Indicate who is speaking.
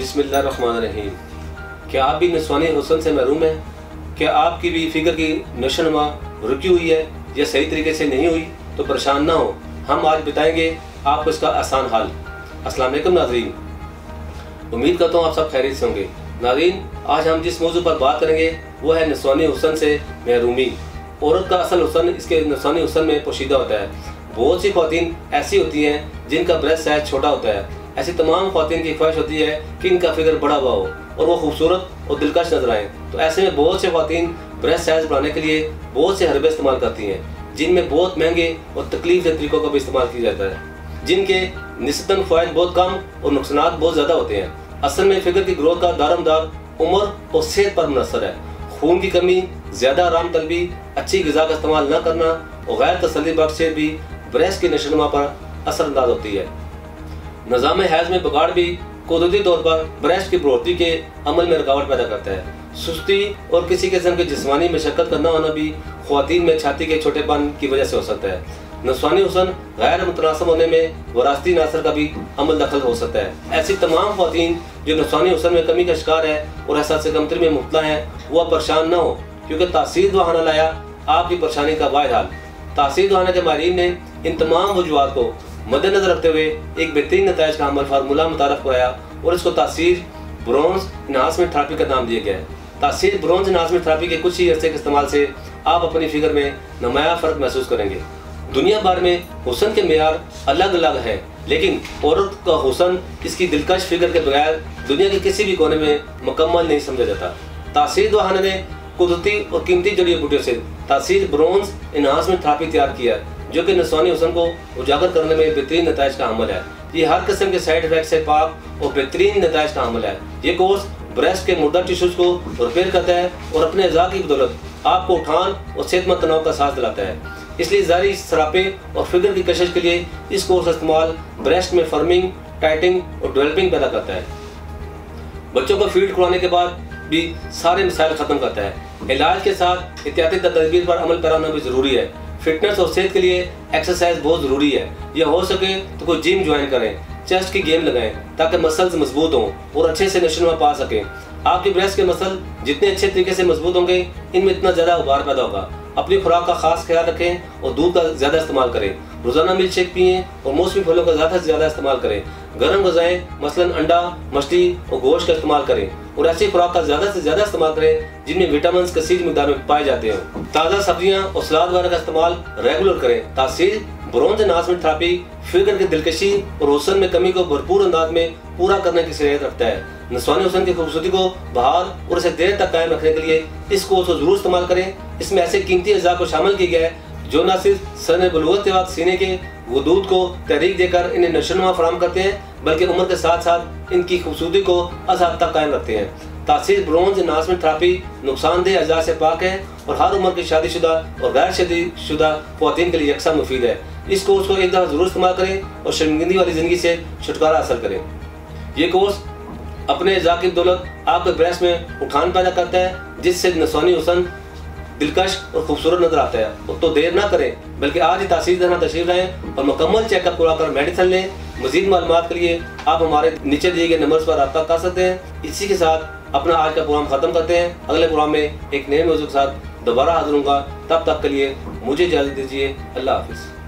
Speaker 1: बिस्मिल्लाहिर्रहमानिर्रहीम। क्या आप भी नस्वानी हुस्न से महरूम हैं? क्या आपकी भी फिगर की नशोनुमा रुकी हुई है या सही तरीके से नहीं हुई? तो परेशान ना हो, हम आज बताएंगे आपको इसका आसान हल। अस्सलाम वालेकुम नाज़रीन, उम्मीद करता हूँ आप सब खैरियत से होंगे। नाज़रीन, आज हम जिस मौजू पर बात करेंगे वो है नस्वानी हुस्न से महरूमी। औरत का असल हुस्न इसके नस्वानी हुस्न में पोशीदा होता है। बहुत सी ख्वातीन ऐसी होती हैं जिनका ब्रेस्ट साइज छोटा होता है। ऐसी तमाम ख्वातीन की ख्वाहिश होती है कि इनका फिगर बड़ा हुआ हो और वो खूबसूरत और दिलकश नजर आए। तो ऐसे में बहुत से ख्वातीन ब्रेस्ट साइज बढ़ाने के लिए बहुत से हरबे इस्तेमाल करती हैं, जिनमें बहुत महंगे और तकलीफ दे तरीकों का भी इस्तेमाल किया जाता है, जिनके निस्बतन फ़ायदे बहुत कम और नुकसानात बहुत ज़्यादा होते हैं। असल में फिगर की ग्रोथ का दारोमदार उम्र और सेहत पर मुनहसर है। खून की कमी, ज़्यादा आराम तलबी, अच्छी ग़िज़ा का इस्तेमाल न करना और गैर तसल्ली बख्श से भी ब्रेस्ट की नशोनुमा पर असरअंदाज होती है। निज़ाम हैज़ में बिगाड़ भी कुदरती तौर पर ब्रेस्ट की बढ़ोतरी के अमल में रुकावट पैदा करता है। सुस्ती और किसी किस्म की जिस्मानी मशक्क़त करना होना भी ख्वातीन में छाती के छोटेपन की वजह से हो सकता है। नस्वानी हुस्न गैर मुतनासिब होने में वरासती नासर का भी अमल दखल हो सकता है। ऐसी तमाम ख्वातीन जो नस्वानी हुस्न में कमी का शिकार है और एहसास कमतरी में मुब्तला हैं, वह परेशान न हो, क्योंकि तासीर दुआना लाया आपकी परेशानी का वाहिद हल। तासीर दुआना के माहिरीन ने इन तमाम वजूहात को मद्देनजर रखते हुए एक बेहतरीन नताइज का अमल फार्मूला मुतारफ कराया और इसको तासीर ब्रोंज एनहांसमेंट थेरेपी का नाम दिया गया है। तासीर ब्रोंज एनहांसमेंट थेरेपी के कुछ ही अरसे के इस्तेमाल से आप अपनी फिगर में नुमाया फ़र्क महसूस करेंगे। दुनिया भर में हुस्न के मेयार अलग अलग हैं, लेकिन औरत का हुस्न इसकी दिलकश फिगर के बगैर दुनिया के किसी भी कोने में मुकम्मल नहीं समझा जाता। तासीर दुआना ने कुदरती और कीमती जड़ी बूटियों से तासीर ब्रोंज एनहांसमेंट थेरेपी तैयार किया, जो कि नस्वानी हुस्न को उजागर करने में बेहतरीन नताइज का अमल है। ये हर किस्म के साइड इफेक्ट से पाक और बेहतरीन नताइज का अमल है। ये कोर्स ब्रेस्ट के मुर्दा टिश्यूज को रिपेयर करता है और अपने अज़ा की बदौलत आपको उठान और सेहतमंद तनाव का एहसास दिलाता है। इसलिए जारी सरापे और फिगर की कशिश के लिए इस कोर्स का इस्तेमाल ब्रेस्ट में फर्मिंग, टाइटिंग और डेवलपिंग पैदा करता है। बच्चों को फीड खुलाने के बाद भी सारे मसाइल ख़त्म करता है। इलाज के साथ एहतियाती तदबीर पर अमल पैरा होना भी ज़रूरी है। फिटनेस और सेहत के लिए एक्सरसाइज बहुत ज़रूरी है। यह हो सके तो कोई जिम ज्वाइन करें, चेस्ट की गेम लगाएं ताकि मसल्स मजबूत हों और अच्छे से नशोनुमा पा सकें। आपके ब्रेस्ट के मसल जितने अच्छे तरीके से मजबूत होंगे, इनमें इतना ज़्यादा उभार पैदा होगा। अपनी खुराक का खास ख्याल रखें और दूध का ज़्यादा इस्तेमाल करें। रोज़ाना मिल्क शेक पिएँ और मौसमी फलों का ज़्यादा से ज़्यादा इस्तेमाल करें। गर्म ग़िज़ाएँ मसलन अंडा, मछली और गोश्त का इस्तेमाल करें और ऐसी खुराक का ज़्यादा से ज़्यादा इस्तेमाल करें जिनमें विटामिन कसीर मिक़दार में पाए जाते हों। ताज़ा सब्जियाँ और सलाद वगैरह का इस्तेमाल रेगुलर करें। तासीर ब्रोंज एनहांसमेंट थेरेपी फिगर की दिलकशी और हुस्न में कमी को भरपूर अंदाज में पूरा करने की सलाहियत रखता है। नस्वानी हुस्न की खूबसूरती को बहाल और इसे देर तक कायम रखने के लिए इस कोर्स को जरूर इस्तेमाल करें। इसमें ऐसे कीमती अज़ा को शामिल किया गया है जो न सिर्फ सन बलूगत के वक्त सीने के वदूद को तहरीक देकर इन्हें नशोनुमा फराहम करते हैं, बल्कि उम्र के साथ साथ इनकी खूबसूरती को अज़ाद तक कायम रखते हैं। तासीर ब्रोंज एनहांसमेंट थेरेपी नुकसानदेह अज़ा से पाक है और हर उम्र की शादीशुदा और गैर शादीशुदा ख्वातीन के लिए यकसा मुफीद है। इस कोर्स को एक दफ़ा ज़रूर इस्तेमाल करें और शर्मिंदगी वाली ज़िंदगी से छुटकारा हासिल करें। ये कोर्स अपने अज़ा की बदौलत आपके ब्रेस्ट में उठान पैदा करता है, जिससे नस्वानी हुस्न दिलकश और खूबसूरत नजर आता है। तो देर ना करें, बल्कि आज ही तासीर देना तशरीफ लाएं और मुकम्मल चेकअप कराकर मेडिसिन लें। मज़ीद मालूमात के लिए आप हमारे नीचे दिए गए नंबर्स पर रब्ता कर सकते हैं। इसी के साथ अपना आज का प्रोग्राम ख़त्म करते हैं। अगले प्रोग्राम में एक नए मौजू के साथ दोबारा हाजिर होऊंगा। तब तक के लिए मुझे इजाज़त दीजिए। अल्लाह हाफिज़।